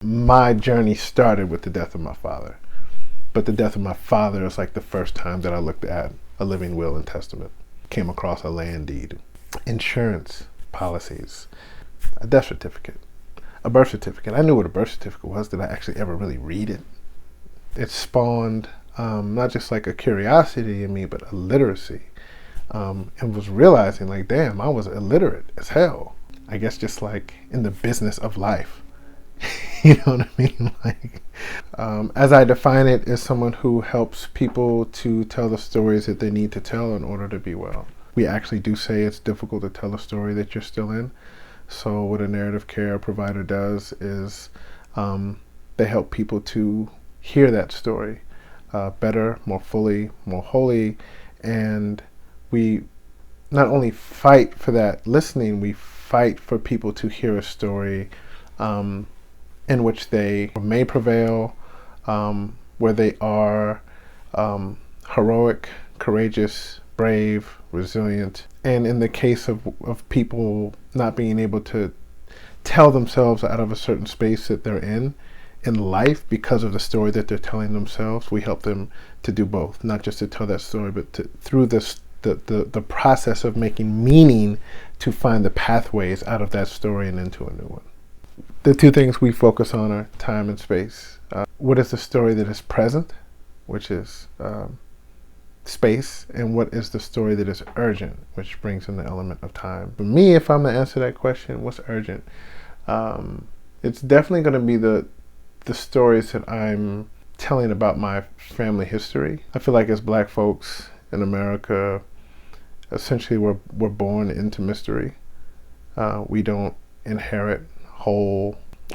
my journey started with the death of my father. But the death of my father is like the first time that I looked at a living will and testament, came across a land deed, insurance policies, a death certificate, a birth certificate. I knew what a birth certificate was. Did I actually ever really read it? It spawned not just like a curiosity in me, but a literacy. And was realizing like, damn, I was illiterate as hell. I guess just like in the business of life. You know what I mean? Like, as I define it, as someone who helps people to tell the stories that they need to tell in order to be well. We actually do say it's difficult to tell a story that you're still in. So what a narrative care provider does is they help people to hear that story better, more fully, more wholly. And we not only fight for that listening, we fight for people to hear a story in which they may prevail, where they are heroic, courageous, brave, resilient. And in the case of people not being able to tell themselves out of a certain space that they're in life because of the story that they're telling themselves, we help them to do both, not just to tell that story, but through the process of making meaning to find the pathways out of that story and into a new one. The two things we focus on are time and space. What is the story that is present, which is space, and what is the story that is urgent, which brings in the element of time. For me, if I'm to answer that question, what's urgent? It's definitely going to be the stories that I'm telling about my family history. I feel like as Black folks in America, essentially we're born into mystery. We don't inherit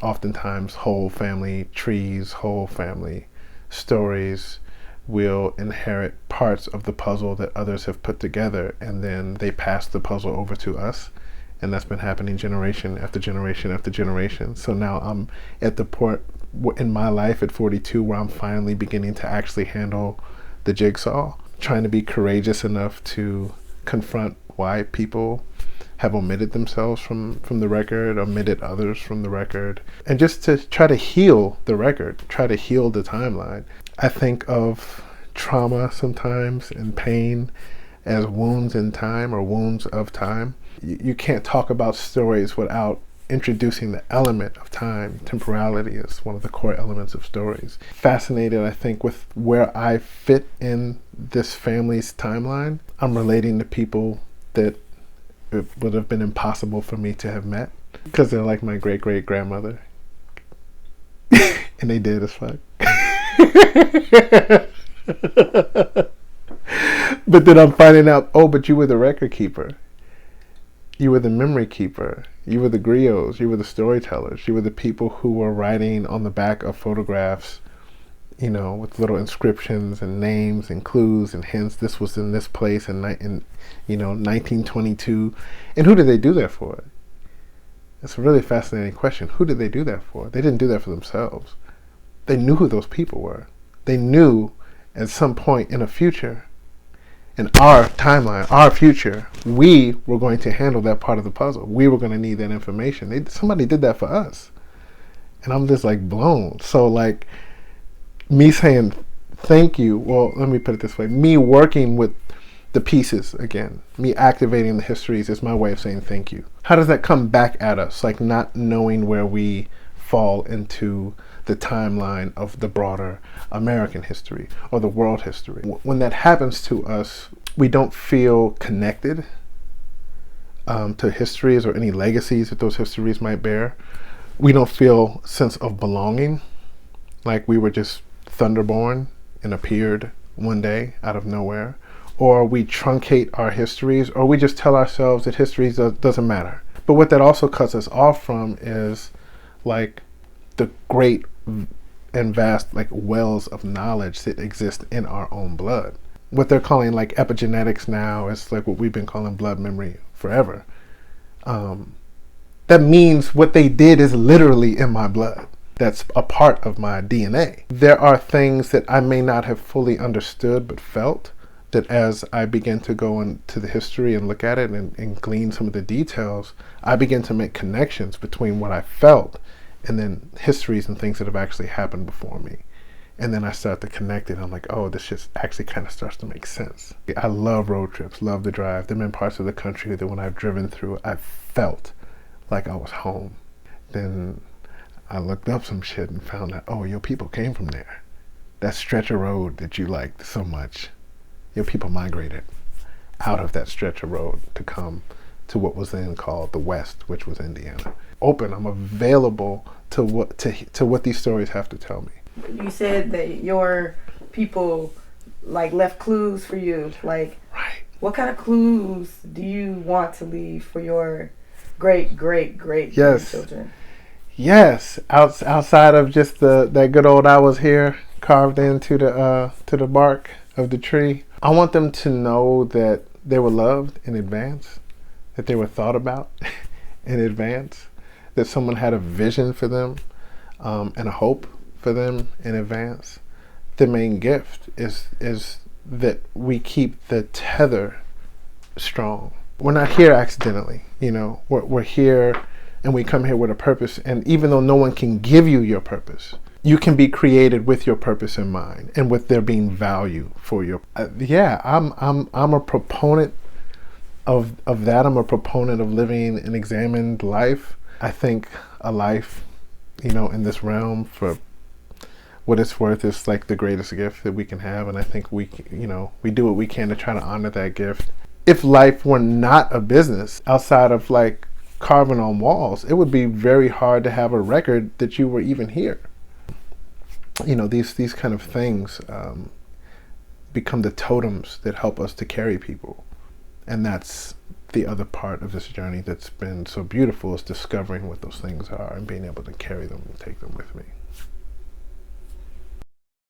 oftentimes whole family trees, whole family stories. We'll inherit parts of the puzzle that others have put together, and then they pass the puzzle over to us. And that's been happening generation after generation after generation. So now I'm at the point in my life at 42 where I'm finally beginning to actually handle the jigsaw, trying to be courageous enough to confront why people have omitted themselves from the record, omitted others from the record, and just to try to heal the record, try to heal the timeline. I think of trauma sometimes and pain as wounds in time or wounds of time. You can't talk about stories without introducing the element of time. Temporality is one of the core elements of stories. Fascinated, I think, with where I fit in this family's timeline. I'm relating to people that it would have been impossible for me to have met because they're like my great-great-grandmother. And they did as fuck. But then I'm finding out, oh, but you were the record keeper. You were the memory keeper. You were the griots. You were the storytellers. You were the people who were writing on the back of photographs, you know, with little inscriptions and names and clues and hints. This was in this place in 1922. And who did they do that for? It's a really fascinating question. Who did they do that for? They didn't do that for themselves. They knew who those people were. They knew at some point in the future, in our timeline, our future, we were going to handle that part of the puzzle. We were going to need that information. Somebody did that for us. And I'm just like blown. So like me saying thank you, well, let me put it this way. Me working with the pieces again, me activating the histories is my way of saying thank you. How does that come back at us? Like not knowing where we fall into the timeline of the broader American history or the world history. When that happens to us, we don't feel connected to histories or any legacies that those histories might bear. We don't feel a sense of belonging, like we were just thunderborn and appeared one day out of nowhere. Or we truncate our histories, or we just tell ourselves that history doesn't matter. But what that also cuts us off from is like the great and vast like wells of knowledge that exist in our own blood. What they're calling like epigenetics now is like what we've been calling blood memory forever. That means what they did is literally in my blood. That's a part of my DNA. There are things that I may not have fully understood but felt, that as I begin to go into the history and look at it and glean some of the details, I begin to make connections between what I felt and then histories and things that have actually happened before me. And then I start to connect it. I'm like, oh, this shit actually kind of starts to make sense. I love road trips, love to drive. There have been parts of the country that when I've driven through, I felt like I was home. Then I looked up some shit and found out, oh, your people came from there. That stretch of road that you liked so much, your people migrated out of that stretch of road to come to what was then called the West, which was Indiana. I'm available to what these stories have to tell me. You said that your people like left clues for you. Like, right. What kind of clues do you want to leave for your great grandchildren? Yes, outside of just that good old "I was here" carved into the bark of the tree, I want them to know that they were loved in advance, that they were thought about in advance, that someone had a vision for them and a hope for them in advance. The main gift is that we keep the tether strong. We're not here accidentally, we're here and we come here with a purpose. And even though no one can give you your purpose, you can be created with your purpose in mind and with there being value for your. I'm a proponent of that. I'm a proponent of living an examined life. I think a life, in this realm, for what it's worth, is like the greatest gift that we can have. And I think we do what we can to try to honor that gift. If life were not a business outside of like carving on walls, it would be very hard to have a record that you were even here. These kind of things become the totems that help us to carry people. And that's the other part of this journey that's been so beautiful, is discovering what those things are and being able to carry them and take them with me.